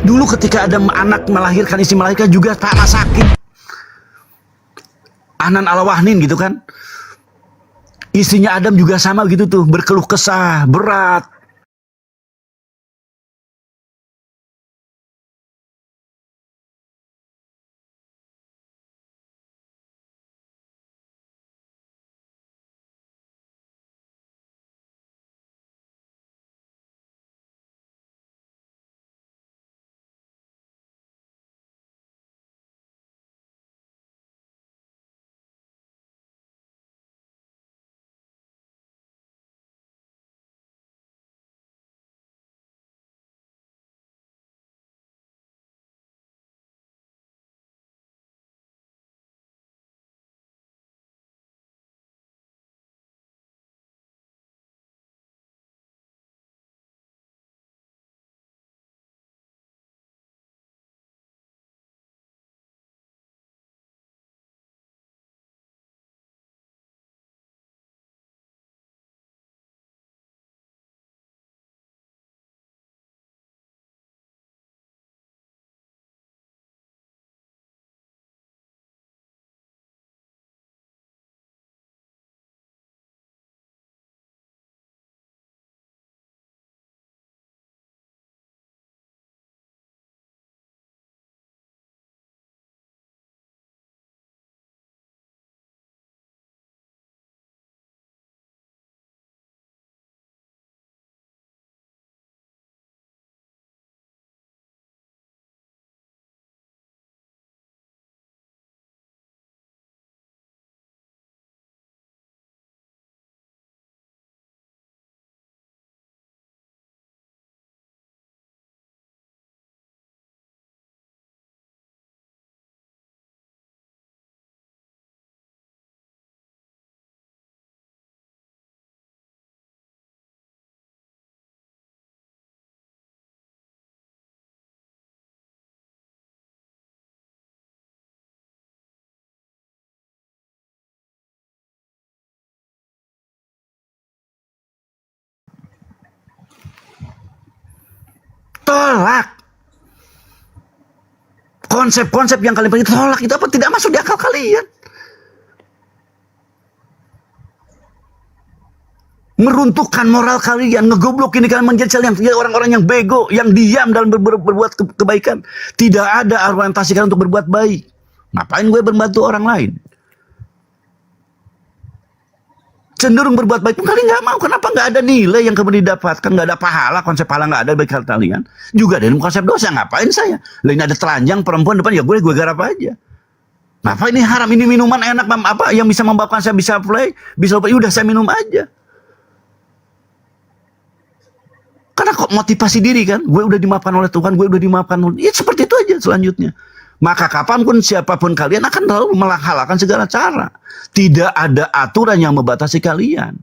Dulu ketika ada anak melahirkan, istri melahirkan juga sama sakit. Anan Al-Wahnin gitu kan. Istrinya Adam juga sama gitu tuh, berkeluh kesah, berat. Tolak. Konsep-konsep yang kalian pengen tolak itu apa? Tidak masuk di akal kalian. Meruntuhkan moral kalian, ngegoblokin kalian menjadi orang-orang yang bego, yang diam dalam berbuat kebaikan. Tidak ada orientasi kalian untuk berbuat baik. Ngapain gue membantu orang lain? Cenderung berbuat baik pun kalian nggak mau. Kenapa nggak ada nilai yang kemudian didapatkan? Nggak ada pahala, konsep pahala nggak ada bagi kalian. Juga dalam konsep dosa, ngapain saya? Lain ada telanjang perempuan depan, ya gue garap aja. Ngapa ini haram? Ini minuman enak, apa yang bisa membawakan saya bisa play, bisa lupa, udah saya minum aja. Karena kok motivasi diri kan, gue udah dimaafkan oleh Tuhan, gue udah dimaafkan oleh, ya seperti itu aja selanjutnya. Maka kapanpun siapapun kalian akan selalu menghalalkan segala cara. Tidak ada aturan yang membatasi kalian.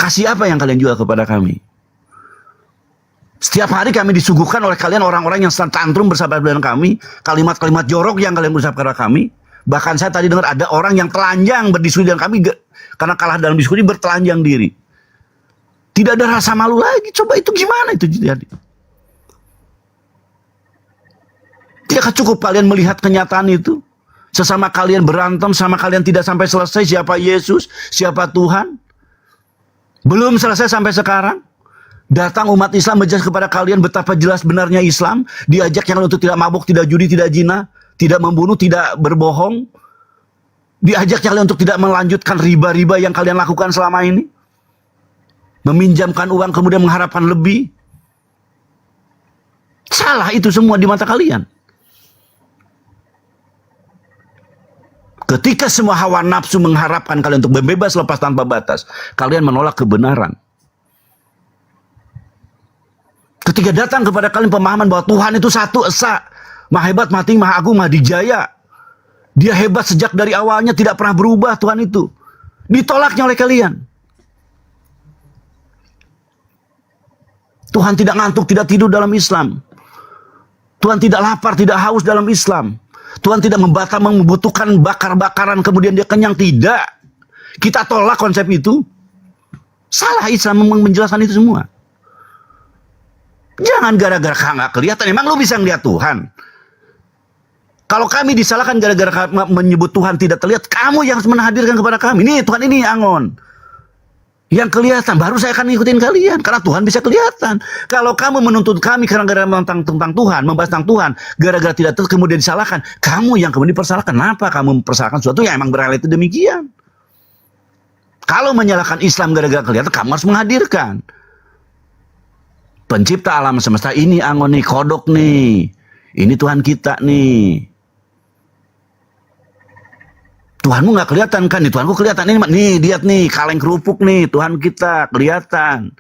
Kasih apa yang kalian jual kepada kami? Setiap hari kami disuguhkan oleh kalian orang-orang yang tantrum bersama dengan kami, kalimat-kalimat jorok yang kalian berucap kepada kami. Bahkan saya tadi dengar ada orang yang telanjang berdiskusi dengan kami karena kalah dalam diskusi, bertelanjang diri. Tidak ada rasa malu lagi. Coba itu gimana itu jadi? Tidakkah cukup kalian melihat kenyataan itu? Sesama kalian berantem, sama kalian tidak sampai selesai siapa Yesus, siapa Tuhan. Belum selesai sampai sekarang. Datang umat Islam menjelaskan kepada kalian betapa jelas benarnya Islam. Diajak yang untuk tidak mabuk, tidak judi, tidak zina, tidak membunuh, tidak berbohong. Diajak yang untuk tidak melanjutkan riba-riba yang kalian lakukan selama ini. Meminjamkan uang kemudian mengharapkan lebih. Salah itu semua di mata kalian. Ketika semua hawa nafsu mengharapkan kalian untuk bebas lepas tanpa batas, kalian menolak kebenaran. Ketika datang kepada kalian pemahaman bahwa Tuhan itu satu esa, maha hebat, maha tinggi, maha agung, maha dijaya. Dia hebat sejak dari awalnya, tidak pernah berubah Tuhan itu. Ditolaknya oleh kalian. Tuhan tidak ngantuk, tidak tidur dalam Islam. Tuhan tidak lapar, tidak haus dalam Islam. Tuhan tidak membutuhkan bakar-bakaran kemudian dia kenyang. Tidak. Kita tolak konsep itu. Salah Islam menjelaskan itu semua. Jangan gara-gara nggak kelihatan. Emang lu bisa ngeliat Tuhan? Kalau kami disalahkan gara-gara menyebut Tuhan tidak terlihat, kamu yang menghadirkan kepada kami. Nih Tuhan ini angon. Yang kelihatan, baru saya akan ngikutin kalian. Karena Tuhan bisa kelihatan. Kalau kamu menuntut kami karena gara-gara tentang Tuhan, membahas tentang Tuhan, gara-gara tidak terlihat kemudian disalahkan, kamu yang kemudian dipersalahkan. Kenapa kamu mempersalahkan sesuatu yang emang berrealitas demikian? Kalau menyalahkan Islam gara-gara kelihatan, kamu harus menghadirkan. Pencipta alam semesta ini angon nih, kodok nih. Ini Tuhan kita nih. Tuhanmu nggak kelihatan kan? Nih Tuhanku kelihatan. Nih lihat nih, kaleng kerupuk nih, Tuhan kita kelihatan.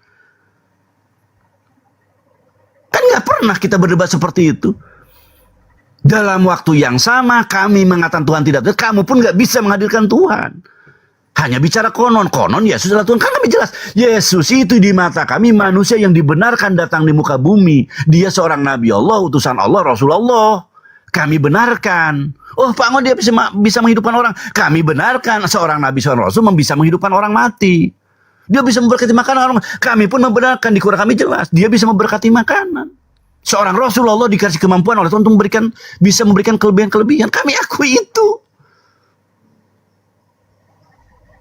Kan nggak pernah kita berdebat seperti itu. Dalam waktu yang sama kami mengatakan Tuhan tidak terlihat, kamu pun nggak bisa menghadirkan Tuhan. Hanya bicara konon Yesus adalah Tuhan. Kan kami jelas, Yesus itu di mata kami manusia yang dibenarkan datang di muka bumi. Dia seorang Nabi Allah, utusan Allah, Rasulullah. Kami benarkan. Oh Pak Angon dia bisa menghidupkan orang. Kami benarkan seorang Nabi, seorang Rasul bisa menghidupkan orang mati. Dia bisa memberkati makanan orang. Kami pun membenarkan, di Quran kami jelas. Dia bisa memberkati makanan. Seorang Rasulullah dikasih kemampuan oleh Tuhan untuk bisa memberikan kelebihan-kelebihan. Kami akui itu.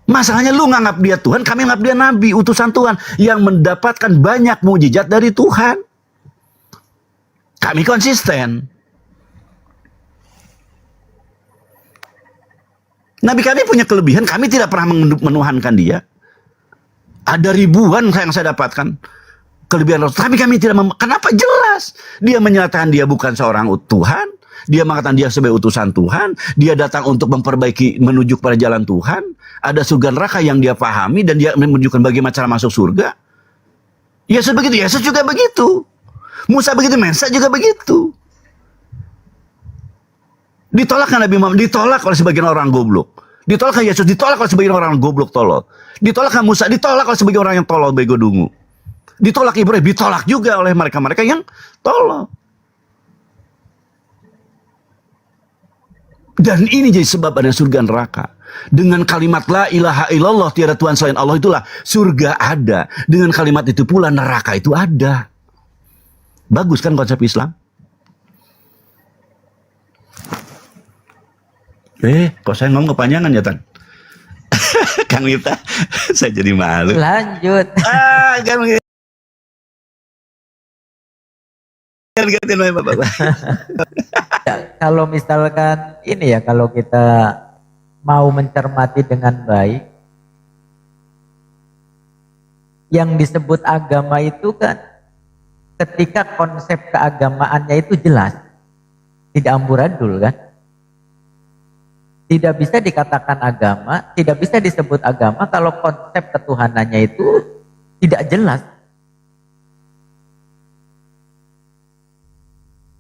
Masalahnya lu nganggap dia Tuhan, kami nganggap dia Nabi, utusan Tuhan. Yang mendapatkan banyak mukjizat dari Tuhan. Kami konsisten. Nabi kami punya kelebihan, kami tidak pernah menuhankan dia. Ada ribuan yang saya dapatkan kelebihan Rasul, tapi kami tidak kenapa? Jelas dia menyatakan dia bukan seorang Tuhan, dia mengatakan dia sebagai utusan Tuhan, dia datang untuk memperbaiki, menuju pada jalan Tuhan, ada surga neraka yang dia pahami dan dia menunjukkan bagaimana cara masuk surga. Yesus begitu, Yesus juga begitu, Musa begitu, Mensa juga begitu. Ditolak kan Nabi Muhammad? Ditolak oleh sebagian orang goblok. Ditolak kan Yesus? Ditolak oleh sebagian orang goblok tolol. Ditolak kan Musa? Ditolak oleh sebagian orang yang tolol bego dungu. Ditolak Ibrahim? Ditolak juga oleh mereka-mereka yang tolol. Dan ini jadi sebab ada surga neraka. Dengan kalimat la ilaha illallah, tiada Tuhan selain Allah, itulah surga ada. Dengan kalimat itu pula neraka itu ada. Bagus kan konsep Islam? Kok saya ngomong kepanjangan ya, Tan? Kang Mita, saya jadi malu. Lanjut. Gantiin Bapak. Ya, kalau misalkan ini ya, kalau kita mau mencermati dengan baik, yang disebut agama itu kan ketika konsep keagamaannya itu jelas, tidak amburadul kan. Tidak bisa dikatakan agama, tidak bisa disebut agama kalau konsep ketuhanannya itu tidak jelas.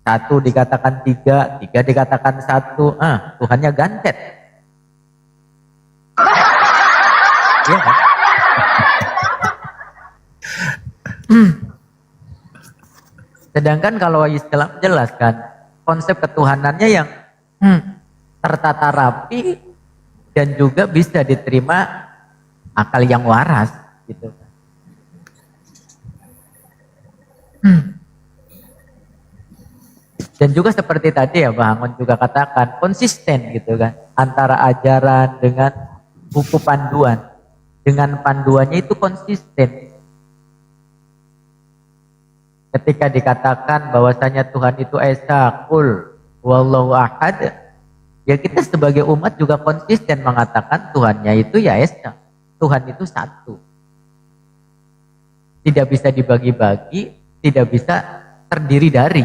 Satu dikatakan tiga, tiga dikatakan satu, Tuhannya gantet. Iya kan? Sedangkan kalau Islam jelaskan konsep ketuhanannya yang tertata rapi dan juga bisa diterima akal yang waras gitu. Dan juga seperti tadi ya Bang Angon juga katakan, konsisten gitu kan antara ajaran dengan buku panduan. Dengan panduannya itu konsisten. Ketika dikatakan bahwasanya Tuhan itu esa, kul, wallahu ahad, ya kita sebagai umat juga konsisten mengatakan Tuhannya itu ya esa. Tuhan itu satu. Tidak bisa dibagi-bagi, tidak bisa terdiri dari.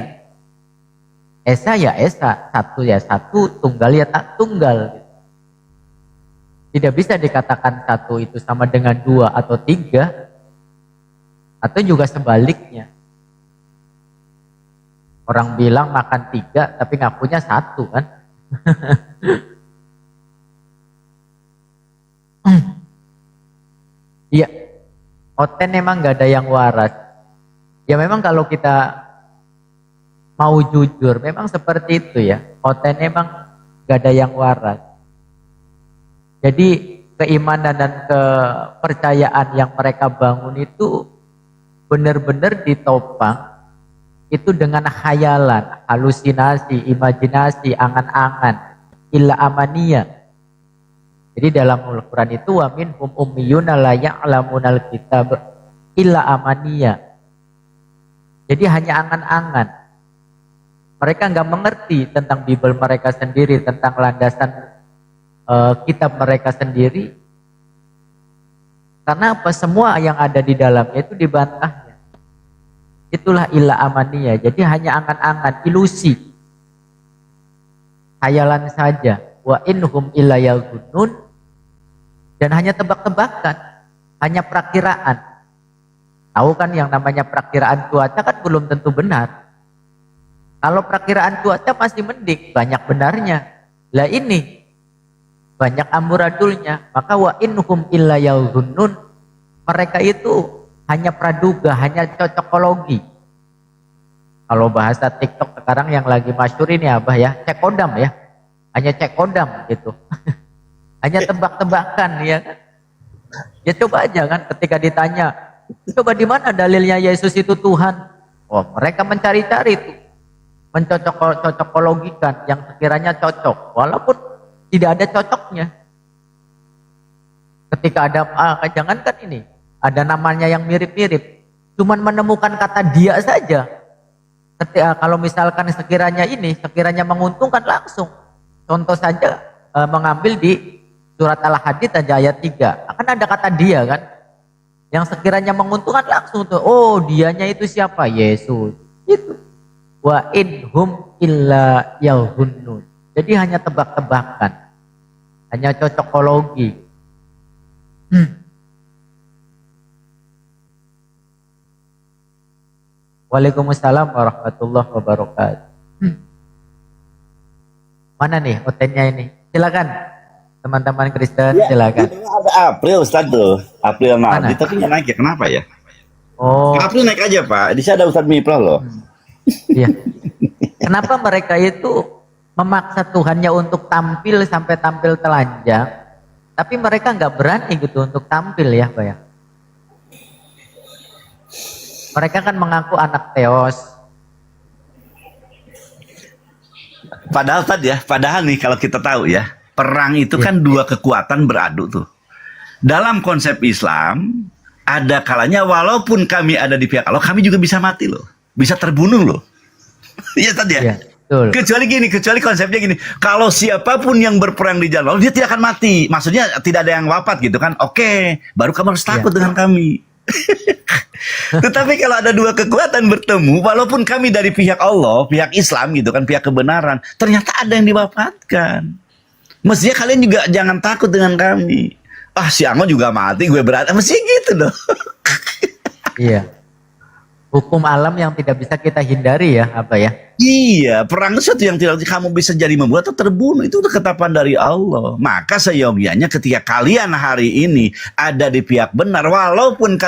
Esa ya esa, satu ya satu, tunggal ya tak tunggal. Tidak bisa dikatakan satu itu sama dengan dua atau tiga, atau juga sebaliknya. Orang bilang makan tiga tapi ngakunya satu kan. Iya, oten memang gak ada yang waras. Ya memang kalau kita mau jujur, memang seperti itu ya. Oten memang gak ada yang waras. Jadi keimanan dan kepercayaan yang mereka bangun itu benar-benar ditopang itu dengan khayalan, halusinasi, imajinasi, angan-angan, illa amaniyah. Jadi dalam Al-Quran itu wa minhum ummiyuna la ya'lamunal kitab illa amaniyah. Jadi hanya angan-angan. Mereka nggak mengerti tentang Bible mereka sendiri, tentang landasan kitab mereka sendiri. Karena apa? Semua yang ada di dalamnya itu dibantahnya. Itulah illa amaniyah. Jadi hanya angan-angan, ilusi, khayalan saja. Wa inhum illa yazunnun, dan hanya tebak-tebakan, hanya perakiraan. Tahu kan yang namanya perakiraan cuaca kan belum tentu benar. Kalau perakiraan cuaca masih mending, banyak benarnya. Lah ini banyak amburadulnya. Maka wa inhum illa yazunnun, mereka itu hanya praduga, hanya cocokologi. Kalau bahasa TikTok sekarang yang lagi masyhur ini apa ya? Cekodam ya. Hanya cekodam gitu. Hanya tebak-tebakan ya kan. Ya coba aja kan ketika ditanya, coba di mana dalilnya Yesus itu Tuhan? Oh, mereka mencari-cari itu. Mencocok-cocokologikan yang sekiranya cocok walaupun tidak ada cocoknya. Ketika ada jangankan ini, ada namanya yang mirip-mirip, cuman menemukan kata dia saja. Ketika kalau misalkan sekiranya menguntungkan langsung. Contoh saja mengambil di surat Al-Hadid aja ayat 3. Akan ada kata dia kan. Yang sekiranya menguntungkan langsung tuh. Oh, dianya itu siapa? Yesus. Itu. Wa inhum illa yazunnun. Jadi hanya tebak-tebakan. Hanya cocokologi. Waalaikumsalam warahmatullahi wabarakatuh. Mana nih hotelnya ini? Silakan teman-teman Kristen, Ya, silakan. itu ada April Ustaz tuh. April Mana? Maudi, tapi nggak naik ya. Kenapa ya? Oh, April naik aja Pak. Di sini ada Ustaz Mipral loh. iya. Kenapa mereka itu memaksa Tuhannya untuk tampil sampai tampil telanjang, tapi mereka nggak berani gitu untuk tampil ya, Pak ya? Mereka kan mengaku anak Theos. Padahal nih kalau kita tahu ya, perang itu kan dua kekuatan beradu tuh. Dalam konsep Islam, ada kalanya walaupun kami ada di pihak Allah, kami juga bisa mati loh. Bisa terbunuh loh. Iya tadi ya? Iya, betul. Kecuali konsepnya gini, kalau siapapun yang berperang di jalan Allah, dia tidak akan mati. Maksudnya tidak ada yang wafat gitu kan. Oke, baru kamu harus takut dengan kami. Tetapi kalau ada dua kekuatan bertemu, walaupun kami dari pihak Allah, pihak Islam gitu kan, pihak kebenaran, ternyata ada yang diwafatkan. Mestinya kalian juga jangan takut dengan kami. Ah, si Anggo juga mati, gue berat. Mestinya gitu dong. Iya. Hukum alam yang tidak bisa kita hindari ya, apa ya? Iya, perang itu sesuatu yang tidak kamu bisa jadi membuat atau terbunuh. Itu ketetapan dari Allah. Maka seyogianya ketika kalian hari ini ada di pihak benar, walaupun kalian